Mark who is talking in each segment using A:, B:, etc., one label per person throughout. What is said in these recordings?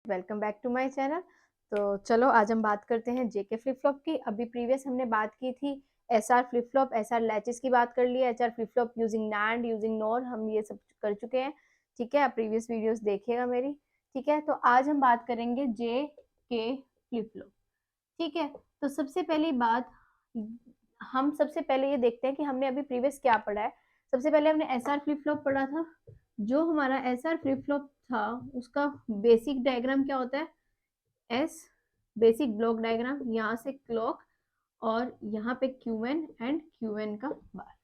A: Welcome back to my channel. तो चलो आज हम बात करते हैं जेके फ्लिप फ्लॉप की। अभी प्रीवियस हमने बात की थी SR flip flop, SR latches की बात कर ली है, HR flip flop using NAND, using NOR, हम ये सब कर चुके हैं। ठीक है, आप प्रीवियस वीडियोस देखिएगा मेरी। ठीक है, तो आज हम बात करेंगे जे के फ्लिप फ्लॉप। ठीक है, तो सबसे पहली बात, हम सबसे पहले ये देखते हैं कि हमने अभी प्रीवियस क्या पढ़ा है। सबसे पहले हमने एसआर फ्लिप फ्लॉप पढ़ा था। जो हमारा एसआर फ्लिप फ्लॉप था उसका बेसिक डायग्राम क्या होता है, एस बेसिक ब्लॉक डायग्राम, यहाँ से क्लॉक और यहाँ पे क्यूएन एंड क्यूएन का बार।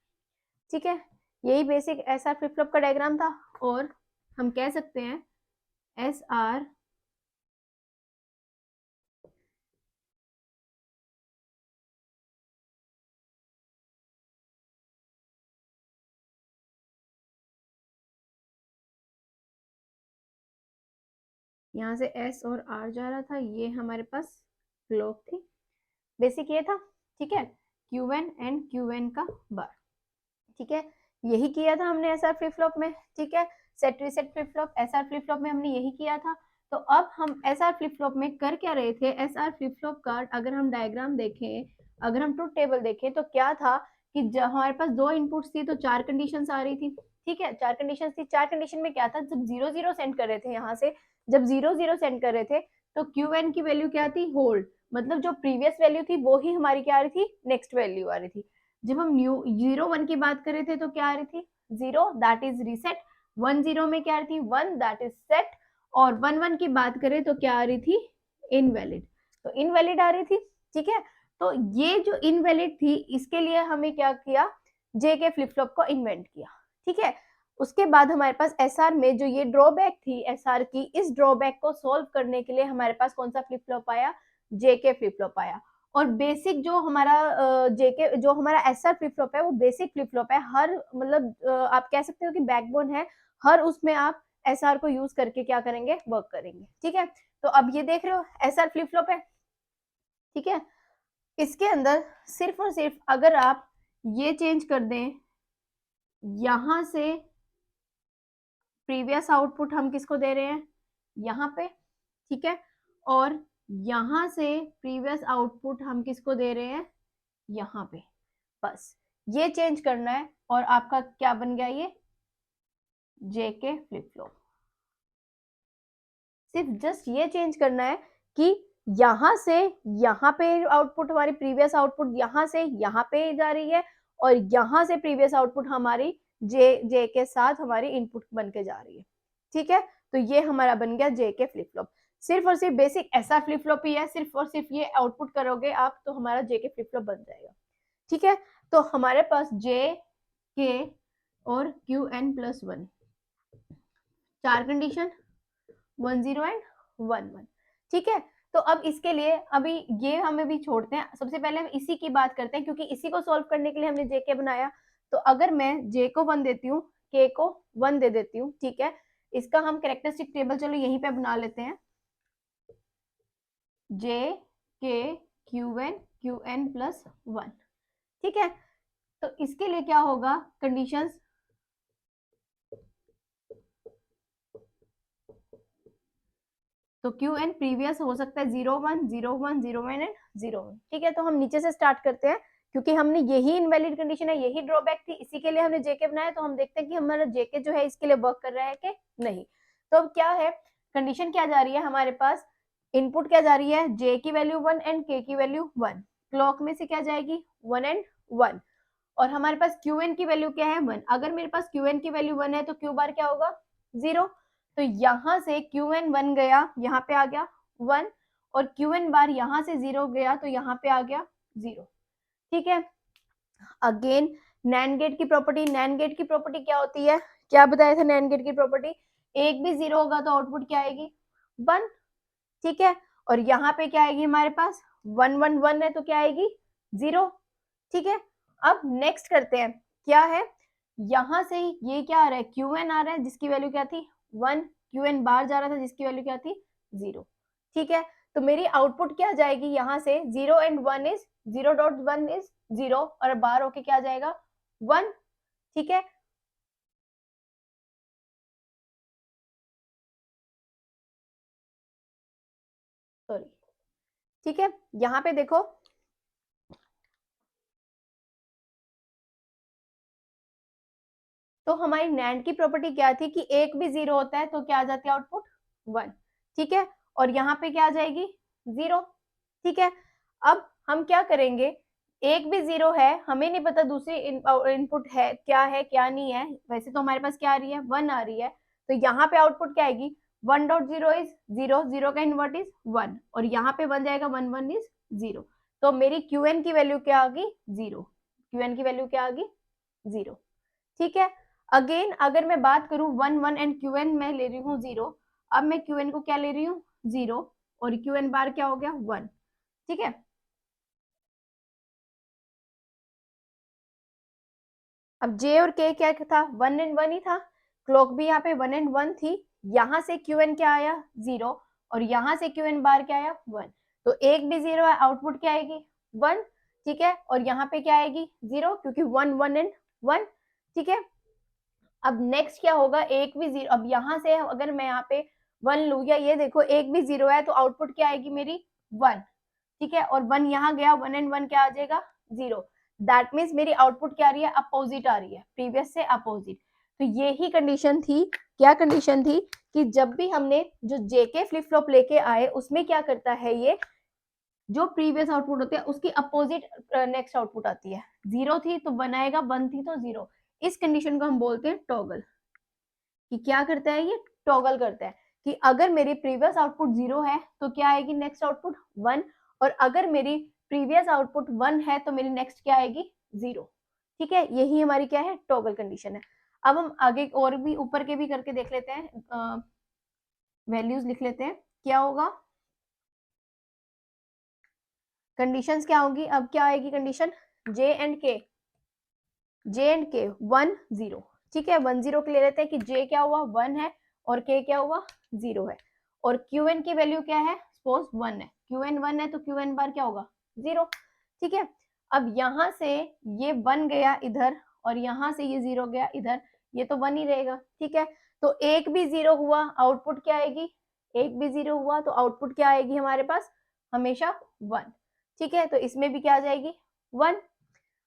A: ठीक है, यही बेसिक एसआर फ्लिप फ्लॉप का डायग्राम था। और हम कह सकते हैं एस आर यहाँ से एस और आर जा रहा था, ये हमारे पास क्लॉक थी, बेसिक ये था। ठीक है, क्यूएन एंड क्यूएन का बार। ठीक है, यही किया था हमने एसआर फ्लिप फ्लॉप में। ठीक है, set reset flip flop, SR flip flop में हमने यही किया था। तो अब हम एसआर फ्लिप फ्लॉप में कर क्या रहे थे, एसआर फ्लिप फ्लॉप का अगर हम डायग्राम देखें, अगर हम ट्रुथ टेबल देखें तो क्या था कि जब हमारे पास दो इनपुट्स थी तो चार कंडीशंस आ रही थी। ठीक है, चार कंडीशंस थी। चार कंडीशन में क्या था, जब 0 0 सेंड कर रहे थे यहाँ से, जब 0 0 सेंड कर रहे थे तो क्यू एन की वैल्यू क्या थी, होल्ड, मतलब जो प्रीवियस वैल्यू थी वो ही हमारी क्या आ रही थी, नेक्स्ट वैल्यू आ रही थी। जब हम न्यू 0 1 की बात कर रहे थे तो क्या आ रही थी, 0 दैट इज रीसेट। 1 0 में क्या आ रही थी, 1 दैट इज सेट। और 1 1 की बात करें तो क्या आ रही थी, इनवैलिड। तो इनवैलिड आ रही थी। ठीक है, तो ये जो इनवैलिड थी इसके लिए हमें क्या किया, जे के फ्लिप फ्लॉप को इन्वेंट किया। ठीक है, उसके बाद हमारे पास एसआर में जो ये ड्रॉबैक थी एसआर की, इस ड्रॉबैक को सोल्व करने के लिए हमारे पास कौन सा फ्लिप फ्लॉप आया, जे के फ्लिप फ्लॉप आया। और बेसिक जो हमारा जेके जो हमारा एसआर फ्लिप फ्लॉप है वो बेसिक फ्लिप फ्लॉप है। हर मतलब आप कह सकते हो कि बैकबोन है, हर उसमें आप एसआर को यूज करके क्या करेंगे, वर्क करेंगे। ठीक है, तो अब ये देख रहे हो एसआर फ्लिप फ्लॉप है। ठीक है, इसके अंदर सिर्फ और सिर्फ अगर आप ये चेंज कर दें, यहां से प्रीवियस आउटपुट हम किसको दे रहे हैं, यहाँ पे। ठीक है, और यहां से प्रीवियस आउटपुट हम किसको दे रहे हैं, यहाँ पे। बस ये चेंज करना है और आपका क्या बन गया, ये जेके फ्लिप फ्लॉप। सिर्फ जस्ट ये चेंज करना है कि यहां से यहाँ पे आउटपुट, हमारी प्रीवियस आउटपुट यहां से यहाँ पे जा रही है और यहां से प्रीवियस आउटपुट हमारी जे के साथ हमारी इनपुट बन के जा रही है। ठीक है, तो ये हमारा बन गया जे के फ्लिप फ्लॉप। सिर्फ और सिर्फ बेसिक ऐसा फ्लिप फ्लॉप ही है, सिर्फ और सिर्फ ये आउटपुट करोगे आप तो हमारा जे के फ्लिप फ्लॉप बन जाएगा। ठीक है, तो हमारे पास जे के और क्यू एन प्लस वन, चार कंडीशन, 1 0 एंड 1 1। ठीक है, तो अब इसके लिए अभी ये हमें भी छोड़ते हैं, सबसे पहले हम इसी की बात करते हैं क्योंकि इसी को सॉल्व करने के लिए हमने जेके बनाया। तो अगर मैं जे को 1 देती हूँ, के को 1 दे देती हूँ, ठीक है, इसका हम कैरेक्टरिस्टिक टेबल चलो यहीं पे बना लेते हैं, जे के क्यू एन प्लस 1। ठीक है, तो इसके लिए क्या होगा, कंडीशंस, तो क्यू एन प्रीवियस हो सकता है 0 1 0 1 0 1 एंड 0 1। ठीक है, तो हम नीचे से स्टार्ट करते हैं क्योंकि हमने यही इनवैलिड कंडीशन है, यही ड्रॉबैक थी, इसी के लिए हमने जेके बनाया। तो हम देखते हैं कि हमारा जेके जो है इसके लिए वर्क कर रहा है कि नहीं। तो अब क्या है, कंडीशन क्या जा रही है हमारे पास, इनपुट क्या जा रही है, जे की वैल्यू 1 एंड के की वैल्यू 1। क्लॉक में से क्या जाएगी, 1 एंड 1। और हमारे पास क्यू एन की वैल्यू क्या है, 1। अगर मेरे पास क्यू एन की वैल्यू 1 है तो क्यू बार क्या होगा, 0। तो यहां से क्यू एन 1 गया, यहाँ पे आ गया 1, और क्यू एन बार यहां से 0 गया तो यहाँ पे आ गया 0। ठीक है, अगेन नैंड गेट की प्रॉपर्टी, नैंड गेट की प्रॉपर्टी क्या होती है, क्या बताया था नैंड गेट की प्रॉपर्टी, एक भी 0 होगा तो आउटपुट क्या आएगी, 1। ठीक है, और यहाँ पे क्या आएगी हमारे पास, 1 1 1 है तो क्या आएगी, 0। ठीक है, अब नेक्स्ट करते हैं, क्या है, यहां से ये क्या आ रहा है, क्यू एन आ रहा है जिसकी वैल्यू क्या थी 1, क्यू एन बाहर जा रहा था जिसकी वैल्यू क्या थी 0। ठीक है, तो मेरी आउटपुट क्या जाएगी, यहां से 0 एंड 1 इज 0.1 इज 0 और बाहर होके क्या जाएगा 1। ठीक है, सॉरी, ठीक है। यहाँ पे देखो तो हमारी नैंड की प्रॉपर्टी क्या थी कि एक भी 0 होता है तो क्या आ जाती है आउटपुट 1, ठीक है। और यहाँ पे क्या आ जाएगी 0, ठीक है। अब हम क्या करेंगे, एक भी 0 है, हमें नहीं पता दूसरी इनपुट है क्या नहीं है। वैसे तो हमारे पास क्या आ रही है 1 आ रही है, तो यहाँ पे आउटपुट क्या आएगी 1.0 इज 0, 0 का इन्वर्ट इज 1, और यहाँ पे बन जाएगा 1 1 इज 0। तो मेरी क्यूएन की वैल्यू क्या आ गई 0, क्यूएन की वैल्यू क्या आ गई 0, ठीक है। अगेन अगर मैं बात करूं 1 1 एंड क्यूएन मैं ले रही हूँ 0, अब मैं क्यूएन को क्या ले रही हूँ 0, और क्यूएन बार क्या हो गया 1, ठीक है। अब जे और के क्या था 1 एंड 1 ही था, क्लॉक भी यहाँ पे 1 एंड 1 थी, यहाँ से क्यूएन क्या आया 0, और यहाँ से क्यूएन बार क्या आया 1, तो एक भी 0 है, आउटपुट क्या आएगी 1, ठीक है। और यहाँ पे क्या आएगी 0 क्योंकि 1 1 एंड 1, ठीक है। अब नेक्स्ट क्या होगा, एक भी 0, अब यहाँ से अगर मैं यहाँ पे 1 लू, या ये देखो एक भी 0 है तो आउटपुट क्या आएगी मेरी 1, ठीक है। और 1 यहाँ गया, 1 एंड 1 क्या आ जाएगा 0, दैट मीन्स मेरी आउटपुट क्या आ रही है अपोजिट आ रही है, प्रीवियस से अपोजिट। तो ये ही कंडीशन थी, क्या कंडीशन थी कि जब भी हमने जो जेके फ्लिप फ्लॉप लेके आए उसमें क्या करता है ये, जो प्रीवियस आउटपुट होती है उसकी अपोजिट नेक्स्ट आउटपुट आती है, 0 थी तो 1 आएगा, 1 थी तो 0। इस कंडीशन को हम बोलते हैं टॉगल, कि क्या करता है ये टॉगल करता है कि अगर मेरी प्रीवियस आउटपुट 0 है तो क्या आएगी नेक्स्ट आउटपुट 1, और अगर मेरी प्रीवियस आउटपुट 1 है तो मेरी नेक्स्ट क्या आएगी 0, ठीक है। यही हमारी क्या है टॉगल कंडीशन है। अब हम आगे और भी ऊपर के भी करके देख लेते हैं, वैल्यूज लिख लेते हैं क्या होगा, कंडीशंस क्या होगी। अब क्या आएगी कंडीशन जे एंड के 1 0, ठीक है। 1 0 के ले लेते हैं कि जे क्या हुआ 1 है और के क्या हुआ 0 है, और क्यूएन की वैल्यू क्या है सपोज 1 है, क्यूएन 1 है तो क्यूएन बार क्या होगा 0, ठीक है। अब यहाँ से ये 1 गया इधर और यहाँ से ये 0 गया इधर, ये तो 1 ही रहेगा, ठीक है। तो एक भी 0 हुआ आउटपुट क्या आएगी, एक भी 0 हुआ तो आउटपुट क्या आएगी हमारे पास हमेशा 1, ठीक है। तो इसमें भी क्या आ जाएगी 1।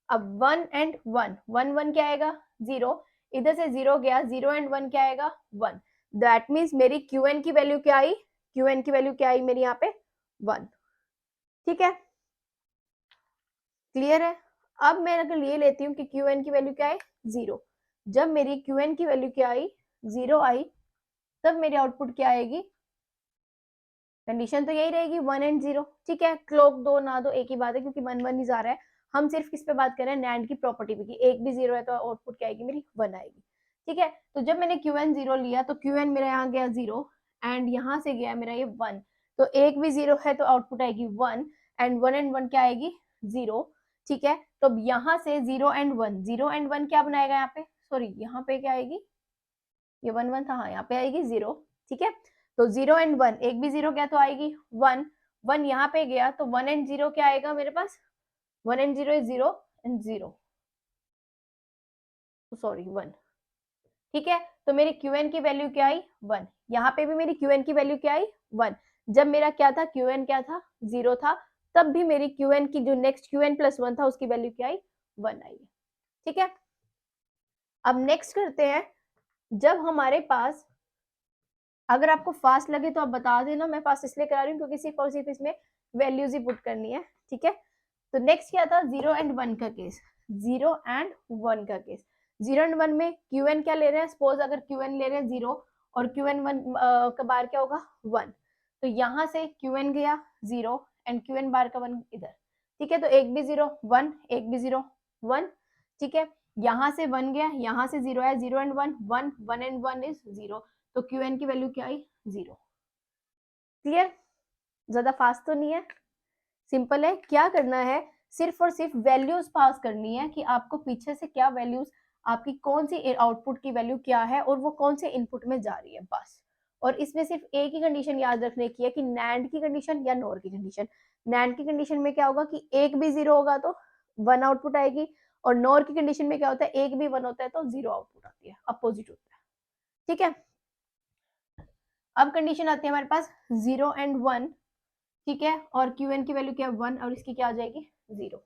A: अब 1 एंड 1 1 1 क्या आएगा 0, इधर से 0 गया, 0 एंड 1 क्या आएगा 1, दैट मीन्स मेरी क्यूएन की वैल्यू क्या आई, क्यूएन की वैल्यू क्या आई मेरी यहाँ पे 1, ठीक है। क्लियर है। अब मैं अगर ये लेती हूँ कि क्यूएन की वैल्यू क्या है 0, जब मेरी क्यूएन की वैल्यू क्या आई 0 आई, तब मेरी आउटपुट क्या आएगी, कंडीशन तो यही रहेगी 1 एंड 0, ठीक है। क्लॉक दो ना दो एक ही बात है क्योंकि 1 1 ही जा रहा है, हम सिर्फ किस पे बात कर रहे हैं नैंड की प्रॉपर्टी पे कि एक भी 0 है तो आउटपुट क्या आएगी मेरी 1 आएगी, ठीक है। तो जब मैंने क्यूएन 0 लिया तो क्यूएन मेरा यहाँ गया 0 एंड यहाँ से गया मेरा ये 1, तो एक भी 0 है तो आउटपुट आएगी 1 एंड 1 एंड 1 क्या आएगी 0, ठीक है। तो अब यहाँ से 0 एंड 1, 0 एंड 1 क्या बनाएगा यहाँ पे, सॉरी यहाँ पे क्या आएगी, ये 1 1 था, हाँ यहाँ पे आएगी 0, ठीक है। तो 0 एंड 1, एक भी 0 गया तो आएगी 1, 1 यहाँ पे गया तो 1 एंड 0 क्या आएगा मेरे पास, 1 एंड 0 इज 0 एंड 0, सॉरी 1, ठीक है। तो मेरी क्यूएन की वैल्यू क्या आई 1, यहाँ पे भी मेरी क्यूएन की वैल्यू क्या आई 1, जब मेरा क्या था क्यूएन क्या था 0 था, तब भी मेरी क्यूएन की जो नेक्स्ट क्यूएन प्लस 1 था उसकी वैल्यू क्या आई 1 आई, ठीक है। अब नेक्स्ट करते हैं, जब हमारे पास, अगर आपको फास्ट लगे तो आप बता देना, मैं फास्ट इसलिए करा रही हूँ क्योंकि सिर्फ और सिर्फ इसमें वैल्यूज ही पुट करनी है, ठीक है। तो नेक्स्ट क्या था 0 एंड 1 का केस, 0 एंड 1 का केस, 0 एंड 1 में क्यूएन क्या ले रहे हैं, सपोज अगर क्यूएन ले रहे हैं 0 और क्यूएन 1 का बार क्या होगा 1, तो यहाँ से क्यूएन गया 0 एंड क्यूएन बार का 1 इधर, ठीक है। तो एक भी 0 1, एक भी 0 1, ठीक है। यहाँ से 1 गया, यहाँ से 0 है, 0 एंड 1 1, 1 एंड 1 इज 0, तो क्यूएन की वैल्यू क्या आई 0। क्लियर, ज्यादा फास्ट तो नहीं है, सिंपल है। क्या करना है, सिर्फ और सिर्फ वैल्यूज पास करनी है कि आपको पीछे से क्या वैल्यूज, आपकी कौन सी आउटपुट की वैल्यू क्या है और वो कौन से इनपुट में जा रही है बस। और इसमें सिर्फ एक ही कंडीशन याद रखने की है कि नैंड की कंडीशन या नोर की कंडीशन। नैंड की कंडीशन में क्या होगा कि एक भी 0 होगा तो 1 आउटपुट आएगी, और नोर की कंडीशन में क्या होता है एक भी 1 होता है तो 0 आउटपुट आती है, अपोजिट होता है, ठीक है। अब कंडीशन आती है हमारे पास 0 एंड 1, ठीक है, और क्यू एन की वैल्यू क्या है 1 और इसकी क्या आ जाएगी 0।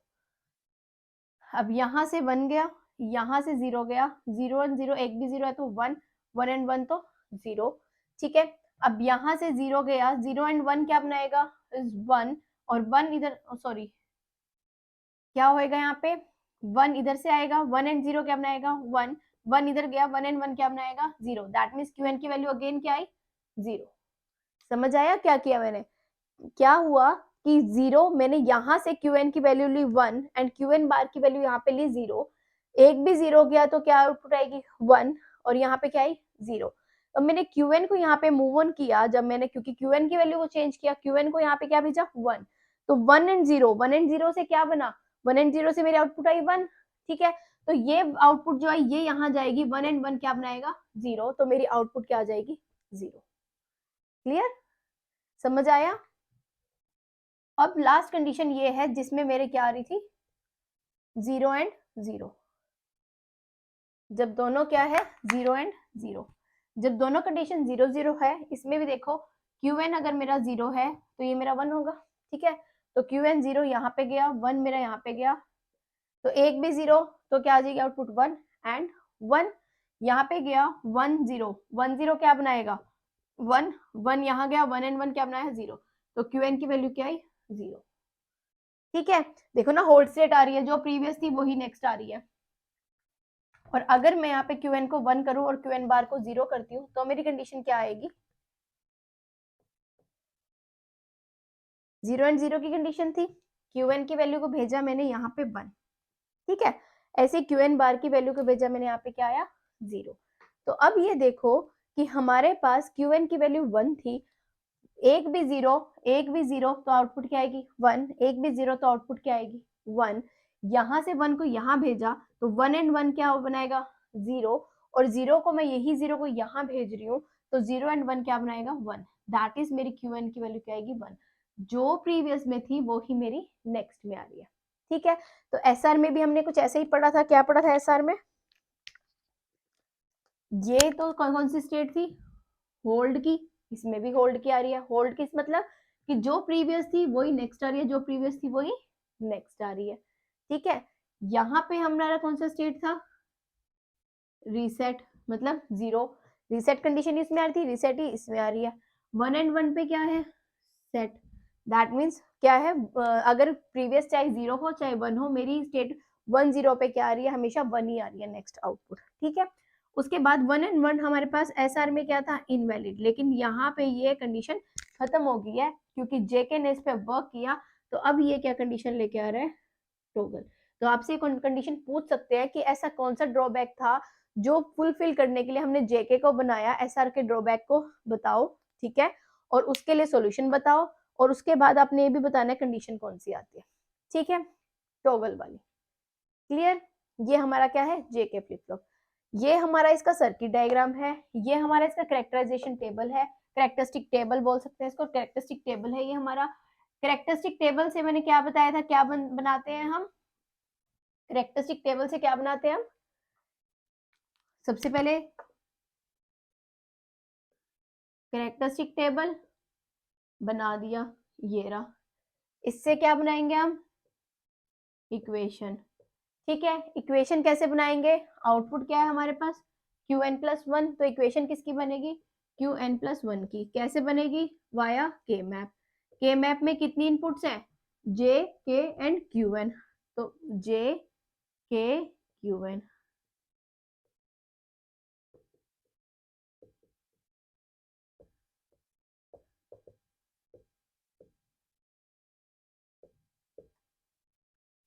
A: अब यहाँ से 1 गया, यहाँ से 0 गया, 0 एंड 0 एक भी 0 है तो 1, 1 एंड 1 तो 0। ठीक है, अब यहाँ से 0 गया, 0 एंड 1 क्या बनाएगा 1 और 1 इधर, सॉरी क्या होएगा यहाँ पे 1 इधर से आएगा, 1 एंड 0 क्या बनाएगा 1, 1 इधर गया, 1 एंड 1 क्या बनाएगा 0। दैट मीन्स क्यू एन की वैल्यू अगेन क्या आई 0। समझ आया क्या किया मैंने? क्या हुआ कि 0 मैंने यहाँ से क्यू एन की वैल्यू ली 1 एंड क्यू एन बार की वैल्यू यहाँ पे ली 0। एक भी 0 गया तो क्या आउटपुट आएगी 1 और यहाँ पे क्या आई 0। अब मैंने क्यू एन को यहाँ पे मूव ऑन किया, जब मैंने क्योंकि क्यू एन की वैल्यू को चेंज किया, क्यू एन को यहाँ पे क्या भेजा 1, तो 1 एंड 0, 1 एंड 0 से क्या बना 1 एंड 0 से मेरी आउटपुट आई 1। ठीक है, तो ये आउटपुट जो है ये यहाँ जाएगी, 1 एंड 1 क्या बनाएगा 0, तो मेरी आउटपुट क्या आ जाएगी 0। क्लियर, समझ आया? अब लास्ट कंडीशन ये है जिसमें मेरे क्या आ रही थी 0 एंड 0, जब दोनों क्या है 0 एंड 0, जब दोनों कंडीशन 0 0 है, इसमें भी देखो क्यू एन अगर मेरा 0 है तो ये मेरा 1 होगा। ठीक है, तो क्यू एन 0 यहाँ पे गया, 1 मेरा यहाँ पे गया, तो एक भी 0 तो क्या आ जाएगी आउटपुट 1 एंड 1 यहाँ पे गया, 1 0 1 0 क्या बनाएगा 1 1 यहाँ गया, 1 एंड 1 क्या बनाया 0, तो क्यू एन की वैल्यू क्या आई 0। ठीक है, देखो ना होल्ड स्टेट आ रही है, जो प्रीवियस थी वही नेक्स्ट आ रही है। और अगर मैं यहाँ पे क्यू एन को 1 करूं और क्यू एन बार को 0 करती हूँ तो मेरी कंडीशन क्या आएगी 0 एंड 0 की कंडीशन थी, क्यू एन की वैल्यू को भेजा मैंने यहाँ पे 1। ठीक है, ऐसे क्यू एन बार की वैल्यू को भेजा मैंने यहाँ पे क्या आया 0। तो अब ये देखो कि हमारे पास क्यू एन की वैल्यू 1 थी, एक भी 0 तो आउटपुट क्या आएगी 1, एक भी 0 तो आउटपुट क्या आएगी 1। यहाँ से 1 को यहाँ भेजा तो 1 एंड 1 क्या बनाएगा 0, और 0 को मैं यही 0 को यहाँ भेज रही हूँ तो 0 एंड 1 क्या बनाएगा 1। दैट इज मेरी क्यू एन की वैल्यू क्या आएगी 1, जो प्रीवियस में थी वो ही मेरी नेक्स्ट में आ रही है। ठीक है, तो एस आर में भी हमने कुछ ऐसे ही पढ़ा था। क्या पढ़ा था एस आर में? ये तो कौन सी स्टेट थी होल्ड की, इसमें भी होल्ड की आ रही है। होल्ड की मतलब कि जो प्रीवियस थी वही नेक्स्ट आ रही है, जो प्रीवियस थी वही नेक्स्ट आ रही है। ठीक है, यहाँ पे हमारा कौन सा स्टेट था रीसेट, मतलब 0, रीसेट कंडीशन इसमें आ रही थी, रीसेट ही इसमें आ रही है। 1 एंड 1 पे क्या है सेट, दैट मीन्स क्या है अगर प्रीवियस चाहे 0 हो चाहे 1 हो, मेरी स्टेट 1 0 पे क्या आ रही है हमेशा 1 ही आ रही है नेक्स्ट आउटपुट। ठीक है, उसके बाद 1 एंड 1 हमारे पास एसआर में क्या था इनवैलिड, लेकिन यहाँ पे ये कंडीशन खत्म हो गई है क्योंकि जेके ने इस पे वर्क किया, तो अब ये क्या कंडीशन लेके आ रहा है टॉगल। तो आपसे कंडीशन पूछ सकते हैं कि ऐसा कौन सा ड्रॉबैक था जो फुलफिल करने के लिए हमने जेके को बनाया, एसआर के ड्रॉबैक को बताओ। ठीक है, और उसके लिए सॉल्यूशन बताओ, और उसके बाद आपने ये भी बताना है कंडीशन कौन सी आती है। ठीक है, टॉगल वाली। क्लियर, ये हमारा क्या है जेके फ्लिप फ्लॉप, ये हमारा इसका सर्किट डायग्राम है, ये हमारा इसका कैरेक्टराइजेशन टेबल है, कैरेक्टरिस्टिक टेबल बोल सकते हैं इसको, कैरेक्टरिस्टिक टेबल है ये हमारा। कैरेक्टरिस्टिक टेबल से मैंने क्या बताया था, क्या बनाते हैं हम कैरेक्टरिस्टिक टेबल से, क्या बनाते हैं हम सबसे पहले कैरेक्टरिस्टिक टेबल बना दिया, ये रहा। इससे क्या बनाएंगे हम इक्वेशन। ठीक है, इक्वेशन कैसे बनाएंगे, आउटपुट क्या है हमारे पास क्यू एन प्लस 1, तो इक्वेशन किसकी बनेगी क्यू एन प्लस 1 की। कैसे बनेगी वाया के मैप, के मैप में कितनी इनपुट्स हैं जे के एंड क्यू एन, तो जे के क्यू एन।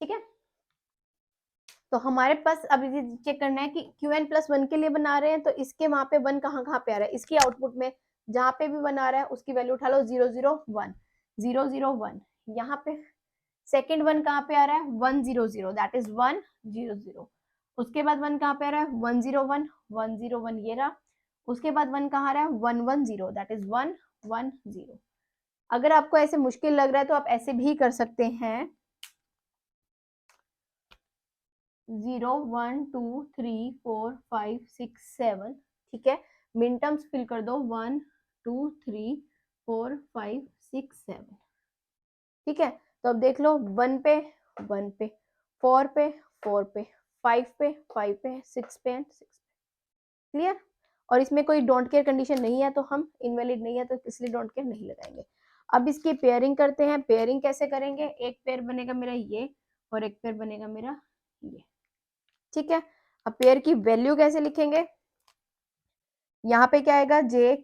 A: ठीक है, तो हमारे पास अब ये चेक करना है कि क्यू एन प्लस 1 के लिए बना रहे हैं तो इसके वहां पे 1 कहाँ कहाँ पे आ रहा है, इसकी आउटपुट में जहां पे भी 1 आ रहा है उसकी वैल्यू उठा लो 0 0 1 0 0 1। यहाँ पे सेकेंड 1 कहाँ पे आ रहा है 1 0 0, दैट इज 1 0 0। उसके बाद 1 कहाँ पे आ रहा है 1 0 1 1 0 1, ये रहा। उसके बाद 1 कहाँ आ रहा है 1 1 0, दैट इज 1 1 0। अगर आपको ऐसे मुश्किल लग रहा है तो आप ऐसे भी कर सकते हैं 0 1 2 3 4 5 6 7। ठीक है, मिन टर्म्स फिल कर दो 1 2 3 4 5 6 7। ठीक है, तो अब देख लो 1 पे 1 पे, 4 पे 4 पे, 5 पे 5 पे, 6 पे एंड 6 पे। क्लियर? और इसमें कोई डोंट केयर कंडीशन नहीं है तो हम इनवैलिड नहीं है तो इसलिए डोंट केयर नहीं लगाएंगे। अब इसकी पेयरिंग करते हैं। पेयरिंग कैसे करेंगे? एक पेयर बनेगा मेरा ये और एक पेयर बनेगा मेरा ये। ठीक है, अब पेयर की वैल्यू कैसे लिखेंगे? यहाँ पे क्या आएगा? जे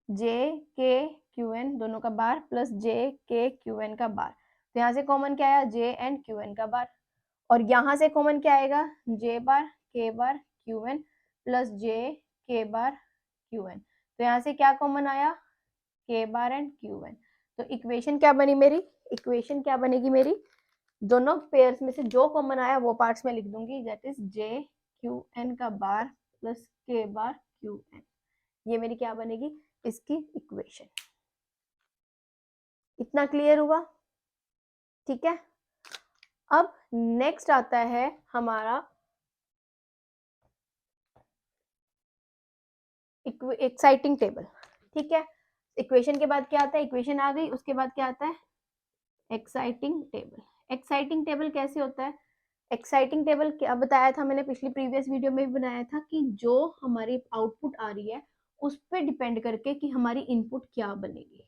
A: के क्यू एन दोनों का बार प्लस जे के क्यू एन का बार। तो यहाँ से कॉमन क्या आया? जे एंड क्यू एन का बार। और यहाँ से कॉमन क्या आएगा? जे बार क्यू एन प्लस जे के बार क्यू एन। तो यहाँ से क्या कॉमन आया? के बार एंड क्यू एन। तो इक्वेशन क्या बनी मेरी? इक्वेशन क्या बनेगी मेरी? दोनों पेयर्स में से जो कॉमन आया वो पार्ट्स में लिख दूंगी, that is J Q N का बार प्लस के बार क्यू एन। ये मेरी क्या बनेगी? इसकी इक्वेशन। इतना क्लियर हुआ? ठीक है, अब नेक्स्ट आता है हमारा एक्साइटिंग टेबल। ठीक है, इक्वेशन के बाद क्या आता है? इक्वेशन आ गई, उसके बाद क्या आता है? Exciting table. एक्साइटिंग टेबल कैसे होता है? एक्साइटिंग टेबल क्या बताया था मैंने पिछली प्रीवियस वीडियो में भी बनाया था कि जो हमारी आउटपुट आ रही है उस पर डिपेंड करके कि हमारी इनपुट क्या बनेगी,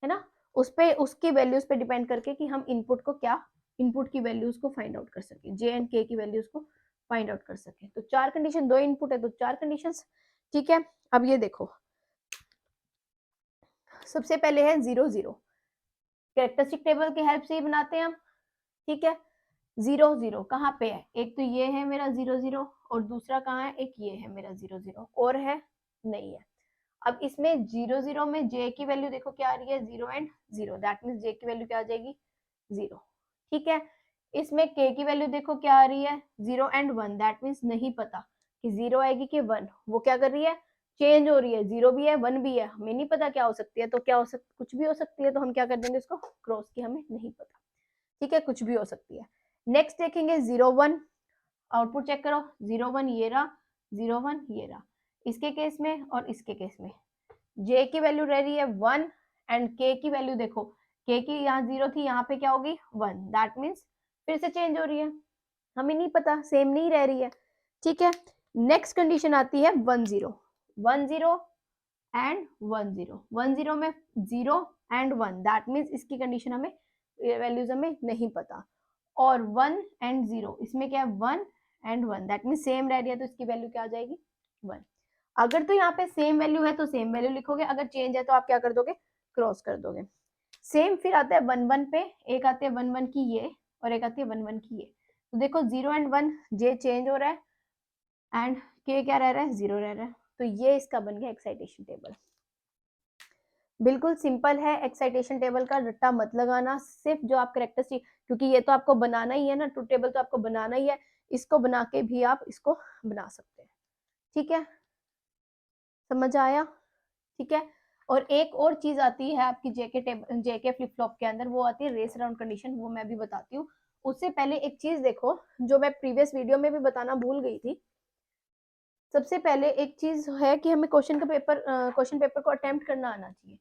A: है ना, उस पे उसकी वैल्यूज पे डिपेंड करके कि हम इनपुट को क्या, इनपुट की वैल्यूज को फाइंड आउट कर सके, जे एंड के की वैल्यूज को फाइंड आउट कर सके। तो चार कंडीशन, दो इनपुट है तो चार कंडीशंस। ठीक है, अब ये देखो, सबसे पहले है 0 0। कैरेक्टरिस्टिक टेबल की हेल्प से ही बनाते हैं हम। ठीक है, 0 0 कहाँ पे है? एक तो ये है मेरा 0 0 और दूसरा कहाँ है? एक ये है मेरा 0 0 और है नहीं है। अब इसमें 0 0 में j की वैल्यू देखो क्या आ रही है? 0 एंड 0, दैट मीन्स j की वैल्यू क्या आ जाएगी? 0। ठीक है, इसमें k की वैल्यू देखो क्या आ रही है? 0 एंड 1, दैट मीन्स नहीं पता कि 0 आएगी कि 1। वो क्या कर रही है? चेंज हो रही है, 0 भी है 1 भी है, हमें नहीं पता क्या हो सकती है। तो क्या हो सकती, कुछ भी हो सकती है, तो हम क्या कर देंगे इसको क्रॉस की, हमें नहीं पता। ठीक है, कुछ भी हो सकती है। नेक्स्ट देखेंगे 0 1। आउटपुट चेक करो, 0 1 ये रहा, 0 1 ये रहा, इसके केस में और इसके केस में j की वैल्यू रह रही है 1 एंड k की वैल्यू देखो, k की यहाँ 0 थी, यहाँ पे क्या होगी? 1, दैट मीन्स फिर से चेंज हो रही है, हमें नहीं पता, सेम नहीं रह रही है। ठीक है, नेक्स्ट कंडीशन आती है 1 0 1 0 एंड 1 0 1 0 में 0 एंड 1, दैट मीन्स इसकी कंडीशन हमें, वैल्यूज हमें नहीं पता। और 1 एंड 0, इसमें क्या है? 1 एंड 1, दैट मीन्स सेम रह रही है तो इसकी वैल्यू क्या आ जाएगी? 1। अगर तो यहाँ पे सेम वैल्यू है तो सेम वैल्यू लिखोगे, अगर चेंज है तो आप क्या कर दोगे? क्रॉस कर दोगे। सेम फिर आता है 1 1 पे, एक आती है 1 1 की ये और एक आती है 1 1 की ये। तो देखो 0 एंड 1, जे चेंज हो रहा है एंड के क्या रह रहा है? 0 रह रहा है। तो ये इसका बन गया एक्साइटेशन टेबल। बिल्कुल सिंपल है, एक्साइटेशन टेबल का रट्टा मत लगाना, सिर्फ जो आप करेक्टरिस्टिक, क्योंकि ये तो आपको बनाना ही है ना, ट्रूथ टेबल तो आपको बनाना ही है, इसको बना के भी आप इसको बना सकते हैं। ठीक है, समझ आया? ठीक है, और एक और चीज आती है आपकी जेके फ्लिप फ्लॉप के अंदर, वो आती है रेस अराउंड कंडीशन, वो मैं भी बताती हूँ। उससे पहले एक चीज देखो जो मैं प्रीवियस वीडियो में भी बताना भूल गई थी। सबसे पहले एक चीज है कि हमें क्वेश्चन पेपर को अटेम्प्ट करना आना चाहिए।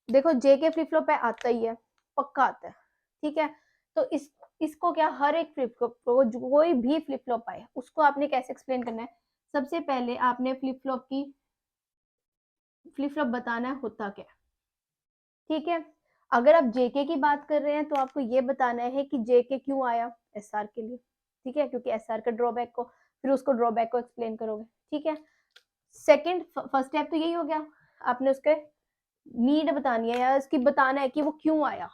A: देखो जेके फ्लिप फ्लॉप है, आता ही है, पक्का आता है। ठीक है, तो इसको क्या, हर एक फ्लिप फ्लॉप को, कोई भी फ्लिप फ्लॉप आए उसको आपने कैसे एक्सप्लेन करना है? सबसे पहले आपने फ्लिप फ्लॉप बताना है होता क्या। ठीक है, अगर आप जेके की बात कर रहे हैं तो आपको ये बताना है कि जेके क्यों आया एसआर के लिए। ठीक है, क्योंकि एसआर का ड्रॉबैक को, फिर उसको ड्रॉबैक को एक्सप्लेन करोगे। ठीक है, सेकंड, फर्स्ट स्टेप तो यही हो गया, आपने उसके नीड बतानी है या उसकी बताना है कि वो क्यों आया,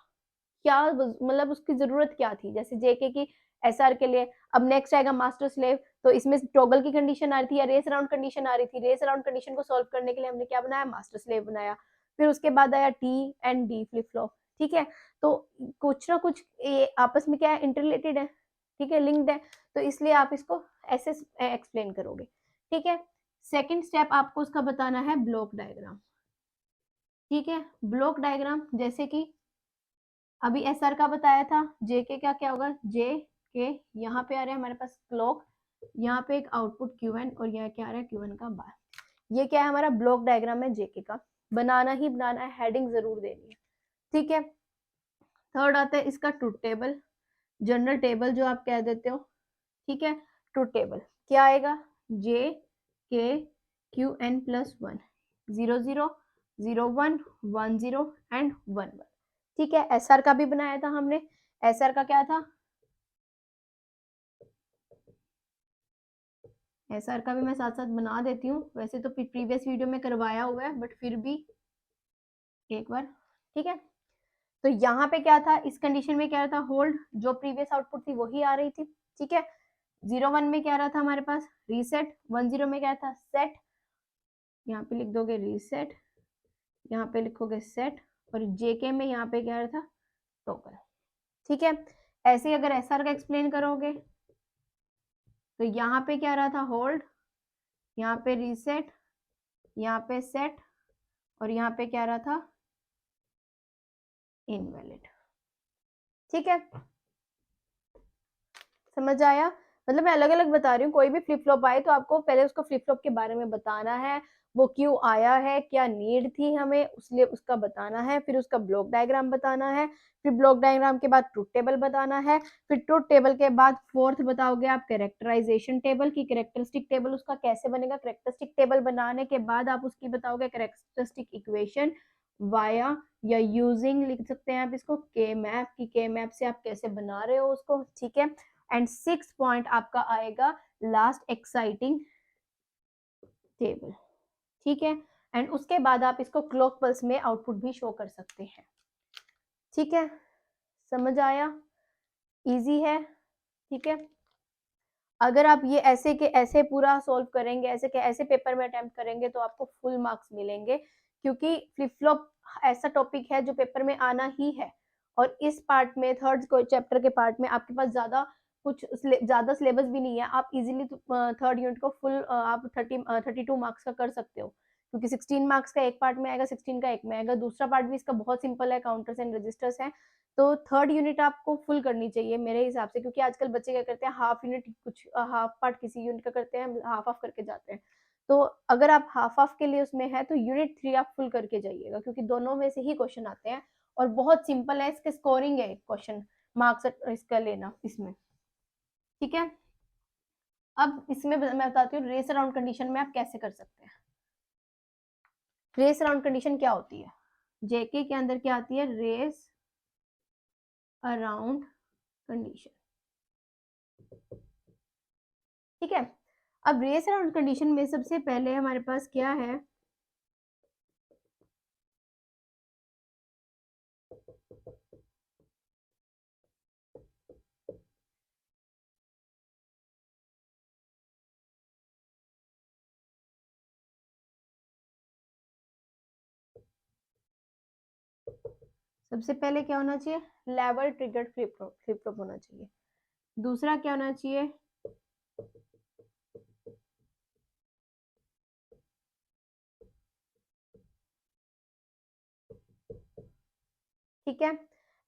A: क्या मतलब उसकी जरूरत क्या थी, जैसे जेके की एसआर के लिए। अब नेक्स्ट आएगा मास्टर स्लेव, तो इसमें टॉगल की कंडीशन आ रही थी या रेस अराउंड कंडीशन आ रही थी। रेस अराउंड कंडीशन को सॉल्व करने के लिए हमने क्या बनाया? मास्टर स्लेव बनाया। फिर उसके बाद आया T and D flip flop. ठीक है, तो कुछ ना कुछ ये आपस में क्या है? इंटररिलेटेड है। ठीक है, लिंक्ड है, तो इसलिए आप इसको ऐसे एक्सप्लेन करोगे। ठीक है, सेकेंड स्टेप आपको उसका बताना है ब्लॉक डायग्राम। ठीक है, ब्लॉक डायग्राम जैसे कि अभी एसआर का बताया था, जे के क्या क्या होगा? जे के यहाँ पे आ रहा है हमारे पास क्लॉक, यहाँ पे एक आउटपुट क्यूएन और यहाँ क्या आ रहा है? क्यूएन का बार। ये क्या है? हमारा ब्लॉक डायग्राम है जेके का, बनाना ही बनाना है, हेडिंग जरूर देनी है। ठीक है। थर्ड आता है इसका ट्रुथ टेबल, जनरल टेबल जो आप कह देते हो, ठीक है। ट्रुथ टेबल क्या आएगा, जे के क्यू एन प्लस 1, 0 0 0 1 1 0 एंड 1 1, ठीक है। एसआर का भी बनाया था हमने, एसआर का क्या था, एसआर का भी मैं साथ साथ बना देती हूँ, वैसे तो प्रीवियस वीडियो में करवाया हुआ है बट फिर भी एक बार, ठीक है। तो यहाँ पे क्या था, इस कंडीशन में क्या था, होल्ड, जो प्रीवियस आउटपुट थी वही आ रही थी, ठीक है। 0 1 में क्या रहा था हमारे पास, रीसेट, 1 0 में क्या था, सेट, यहाँ पे लिख दोगे रीसेट, यहाँ पे लिखोगे सेट, और जेके में यहाँ पे क्या रहा था, टॉगल, ठीक है। ऐसे ही अगर एसआर का एक्सप्लेन करोगे तो यहाँ पे क्या रहा था, होल्ड, यहाँ पे रीसेट, यहाँ पे सेट, और यहाँ पे क्या रहा था, इनवैलिड, ठीक है। समझ आया, मतलब मैं अलग अलग बता रही हूँ, कोई भी फ्लिप फ्लॉप आए तो आपको पहले उसको फ्लिप फ्लॉप के बारे में बताना है, वो क्यों आया है, क्या नीड थी हमें उसलिए उसका बताना है, फिर उसका ब्लॉक डायग्राम बताना है, फिर ब्लॉक डायग्राम के बाद ट्रुथ टेबल बताना है, फिर ट्रुथ टेबल के बाद फोर्थ बताओगे आप कैरेक्टराइजेशन टेबल की, कैरेक्टरिस्टिक टेबल उसका कैसे बनेगा, कैरेक्टरिस्टिक टेबल बनाने के बाद आप उसकी बताओगे कैरेक्टरिस्टिक इक्वेशन वाया या यूजिंग, लिख सकते हैं आप इसको के मैप की, के मैप से आप कैसे बना रहे हो उसको, ठीक है। एंड 6 पॉइंट आपका आएगा लास्ट एक्साइटिंग टेबल, ठीक है। एंड उसके बाद आप इसको क्लॉक पल्स में आउटपुट भी शो कर सकते हैं, ठीक है। समझ आया, इजी है, ठीक है। अगर आप ये ऐसे के ऐसे पूरा सॉल्व करेंगे, ऐसे के ऐसे पेपर में अटेम्प्ट करेंगे तो आपको फुल मार्क्स मिलेंगे, क्योंकि फ्लिप फ्लॉप ऐसा टॉपिक है जो पेपर में आना ही है, और इस पार्ट में थर्ड चैप्टर के पार्ट में आपके पास ज्यादा सिलेबस भी नहीं है, आप इजीली थर्ड यूनिट को फुल आप 32 मार्क्स का कर सकते हो, क्योंकि 16 मार्क्स का एक पार्ट में आएगा, 16 का एक में आएगा, दूसरा पार्ट भी इसका बहुत सिंपल है, काउंटर्स एंड रजिस्टर्स है। तो थर्ड यूनिट आपको फुल करनी चाहिए मेरे हिसाब से, क्योंकि आजकल बच्चे क्या करते हैं, हाफ यूनिट कुछ हाफ पार्ट किसी यूनिट का करते हैं, हाफ ऑफ करके जाते हैं। तो अगर आप हाफ ऑफ के लिए उसमें है तो यूनिट 3 आप फुल करके जाइएगा, क्योंकि दोनों में से ही क्वेश्चन आते हैं और बहुत सिंपल है, इसके स्कोरिंग है क्वेश्चन, मार्क्स इसका लेना इसमें, ठीक है। अब इसमें मैं बताती हूँ रेस अराउंड कंडीशन में आप कैसे कर सकते हैं। रेस अराउंड कंडीशन क्या होती है, जेके के अंदर क्या आती है, रेस अराउंड कंडीशन, ठीक है। अब रेस अराउंड कंडीशन में सबसे पहले हमारे पास क्या है, सबसे पहले क्या होना चाहिए, लेवल ट्रिगर्ड फ्लिप फ्लॉप होना चाहिए। दूसरा क्या होना चाहिए, ठीक है।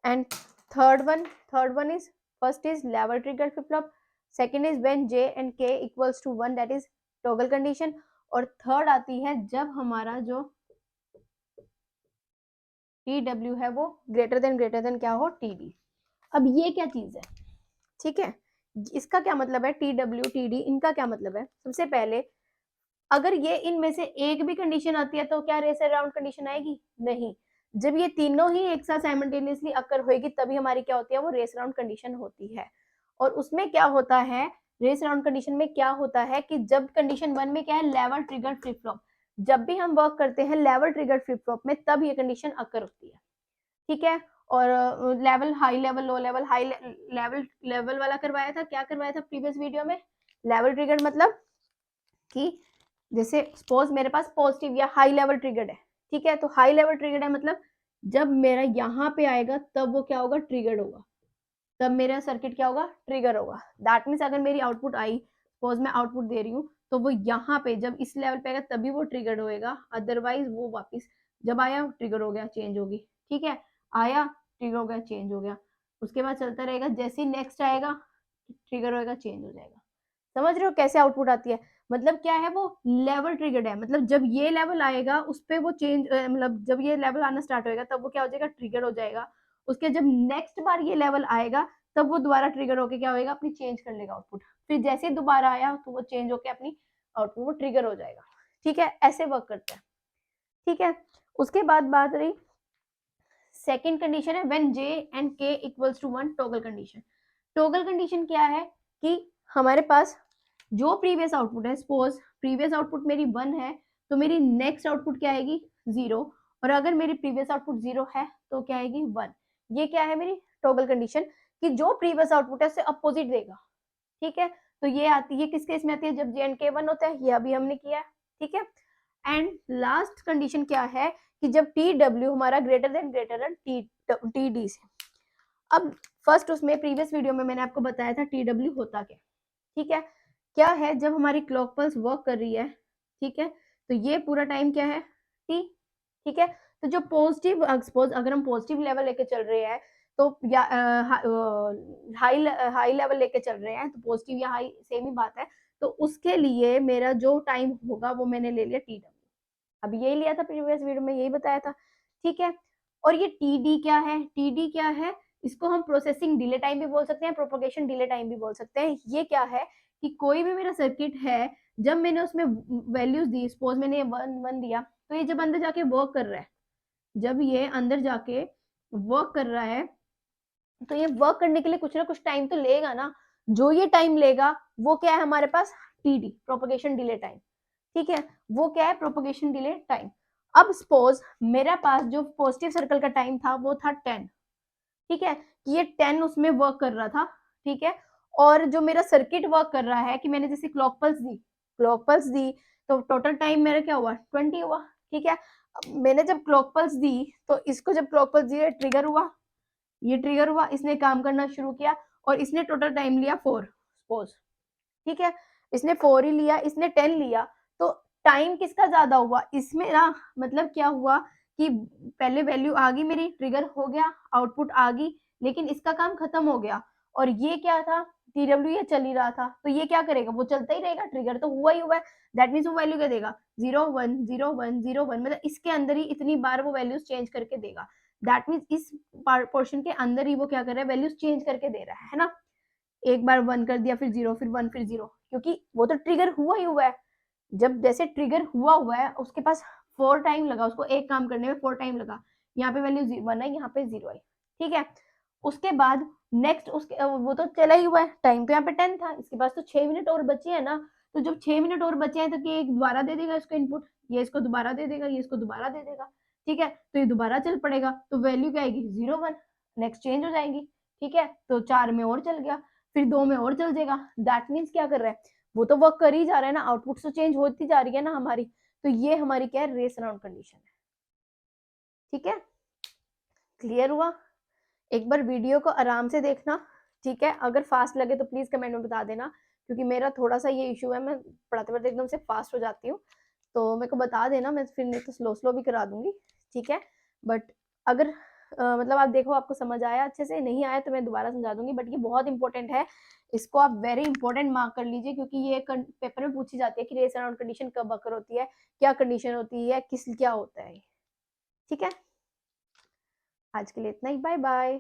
A: And third one is, first is level triggered flip flop, second is when J and K equals to 1 that is toggle condition, और थर्ड आती है जब हमारा जो टी डब्ल्यू है वो ग्रेटर देन क्या हो, टी डी। अब ये क्या चीज है, ठीक है, इसका क्या मतलब है, टी डब्ल्यू टी डी इनका क्या मतलब है। सबसे पहले अगर ये इनमें से एक भी कंडीशन आती है तो क्या रेस अराउंड कंडीशन आएगी, नहीं। जब ये तीनों ही एक साथ साइमल्टेनियसली अकर होगी तभी हमारी क्या होती है, वो रेस अराउंड कंडीशन होती है। और उसमें क्या होता है, रेस अराउंड कंडीशन में क्या होता है कि जब कंडीशन 1 में क्या है, लेवल ट्रिगर्ड फ्लिप फ्लॉप, जब भी हम वर्क करते हैं लेवल ट्रिगर्ड फ्लिप फ्लॉप में तब ये कंडीशन अकर होती है, ठीक है। और level high level low level, high level वाला करवाया था, क्या करवाया था प्रीवियस वीडियो में, लेवल ट्रिगर्ड मतलब कि जैसे सपोज मेरे पास पॉजिटिव या हाई लेवल ट्रिगर्ड है, ठीक है। तो हाई लेवल ट्रिगर्ड है मतलब जब मेरा यहाँ पे आएगा तब वो क्या होगा, ट्रिगर्ड होगा, तब मेरा सर्किट क्या होगा, ट्रिगर होगा। दैट मीन्स अगर मेरी आउटपुट आई, सपोज मैं आउटपुट दे रही हूँ, तो वो यहाँ पे जब इस लेवल पे आएगा तभी वो ट्रिगर्ड होएगा, अदरवाइज वो वापस जब आया ट्रिगर हो गया, चेंज होगी, ठीक है। आया ट्रिगर हो गया, चेंज हो गया, उसके बाद चलता रहेगा, जैसे ही नेक्स्ट आएगा ट्रिगर होएगा, चेंज हो जाएगा। समझ रहे हो कैसे आउटपुट आती है। मतलब क्या है, वो लेवल ट्रिगर्ड है, मतलब जब ये लेवल आएगा उस पे वो चेंज, मतलब जब ये लेवल आना स्टार्ट होएगा तब वो क्या हो जाएगा, ट्रिगर हो जाएगा। उसके जब नेक्स्ट बार ये लेवल आएगा तब वो दोबारा ट्रिगर होके क्या होएगा, अपनी चेंज कर लेगा आउटपुट। फिर जैसे ही दोबारा आया तो वो चेंज होके अपनी आउटपुट वो ट्रिगर हो जाएगा। ठीक है, ऐसे वर्क करता है। ठीक है, उसके बाद बात रही सेकेंड कंडीशन है when J and K equals to 1, toggle condition. Toggle condition क्या है कि हमारे पास जो प्रीवियस आउटपुट है, सपोज प्रीवियस आउटपुट मेरी 1 है तो मेरी नेक्स्ट आउटपुट क्या आएगी, 0। और अगर मेरी प्रीवियस आउटपुट 0 है तो क्या आएगी, 1। ये क्या है मेरी टॉगल कंडीशन, कि जो प्रीवियस आउटपुट है उससे अपोजिट देगा। ठीक है, तो ये आती है किस केस में आती है, जब जे एंड के 1 होता है, ये अभी हमने किया है। ठीक है, एंड लास्ट कंडीशन क्या है कि जब टी डब्ल्यू हमारा ग्रेटर देन टी डी से। अब फर्स्ट उसमें प्रीवियस वीडियो में मैंने आपको बताया था टी डब्ल्यू होता क्या। ठीक है, क्या है, जब हमारी क्लॉक पल्स वर्क कर रही है, ठीक है, तो ये पूरा टाइम क्या है, टी। ठीक है, तो जो पॉजिटिव, सपोज अगर हम पॉजिटिव लेवल लेके चल रहे हैं तो या हाई लेवल लेके चल रहे हैं तो पॉजिटिव या हाई सेम ही बात है, तो उसके लिए मेरा जो टाइम होगा वो मैंने ले लिया टी डब्ल्यू। अभी यही लिया था प्रीवियस वीडियो में, यही बताया था। ठीक है, और ये टी डी क्या है, टी डी क्या है, इसको हम प्रोसेसिंग डिले टाइम भी बोल सकते हैं, प्रोपोगेशन डिले टाइम भी बोल सकते हैं। ये क्या है कि कोई भी मेरा सर्किट है, जब मैंने उसमें वैल्यूज दी, सपोज मैंने 1 दिया, तो ये जब अंदर जाके वर्क कर रहा है, जब ये अंदर जाके वर्क कर रहा है तो ये वर्क करने के लिए कुछ ना कुछ टाइम तो लेगा ना। जो ये टाइम लेगा वो क्या है हमारे पास, टीडी, प्रोपोगेशन डिले टाइम। ठीक है, वो क्या है, प्रोपोगेशन डिले टाइम। अब सपोज मेरे पास जो पॉजिटिव सर्कल का टाइम था वो था 10। ठीक है, ये 10 उसमें वर्क कर रहा था। ठीक है, और जो मेरा सर्किट वर्क कर रहा है कि मैंने जैसे क्लॉक पल्स दी तो टोटल टाइम मेरा क्या हुआ, 20 हुआ। ठीक है, मैंने जब क्लॉक पल्स दी तो इसको जब क्लॉक पल्स दी ट्रिगर हुआ, ये ट्रिगर हुआ, इसने काम करना शुरू किया और इसने टोटल टाइम लिया 4 सपोज। ठीक है, इसने 4 ही लिया, इसने 10 लिया, तो टाइम किसका ज्यादा हुआ इसमें ना, मतलब क्या हुआ कि पहले वैल्यू आ गई मेरी, ट्रिगर हो गया, आउटपुट आ गई, लेकिन इसका काम खत्म हो गया। और ये क्या था, टी डब्ल्यू ये चल ही रहा था, तो ये क्या करेगा, वो चलता ही रहेगा, ट्रिगर तो हुआ ही हुआ है। दैट मीन्स वो वैल्यू क्या देगा, 0 1 0 1 0 1, मतलब इसके अंदर ही इतनी बार वो वैल्यूज चेंज करके देगा। दैट मीन्स इस पोर्शन के अंदर ही वो क्या कर रहा है, वैल्यूज चेंज करके दे रहा है ना। एक बार 1 कर दिया, फिर 0, फिर 1, फिर 0, क्योंकि वो तो ट्रिगर हुआ ही हुआ है। जब जैसे ट्रिगर हुआ है उसके पास 4 टाइम लगा, उसको एक काम करने में 4 टाइम लगा। यहाँ पे वैल्यू 1 है, यहाँ पे 0 है। ठीक है, उसके बाद नेक्स्ट उसके वो तो चला ही हुआ है, टाइम तो यहाँ पे 10 था, इसके पास तो 6 मिनट और बचे हैं ना। तो जब 6 मिनट और बचे हैं तो कि एक दोबारा दे देगा इसको इनपुट, ये इसको दोबारा दे देगा, ये इसको दोबारा दे देगा। ठीक है, तो ये दोबारा चल पड़ेगा, तो वैल्यू क्या आएगी, 0 1, नेक्स्ट चेंज हो जाएगी। ठीक है, तो 4 में और चल गया, फिर 2 में और चल जाएगा। दैट मीन्स क्या कर रहा है, वो तो वर्क कर ही जा रहा है ना, आउटपुट तो चेंज होती जा रही है ना हमारी। तो ये हमारी क्या है, रेस अराउंड कंडीशन है। ठीक है, क्लियर हुआ। एक बार वीडियो को आराम से देखना। ठीक है, अगर फास्ट लगे तो प्लीज कमेंट में बता देना, क्योंकि मेरा थोड़ा सा ये इशू है, मैं पढ़ाते पढ़ाते एकदम से फास्ट हो जाती हूँ, तो मेरे को बता देना, मैं फिर नहीं तो स्लो स्लो भी करा दूंगी। ठीक है, बट अगर मतलब आप देखो आपको समझ आया अच्छे से, नहीं आया तो मैं दोबारा समझा दूंगी, बट ये बहुत इंपॉर्टेंट है, इसको आप वेरी इंपॉर्टेंट मार्क कर लीजिए, क्योंकि ये पेपर में पूछी जाती है कि रेस अराउंड कंडीशन कब अकर होती है, क्या कंडीशन होती है, किस क्या होता है। ठीक है, आज के लिए इतना ही, बाय बाय।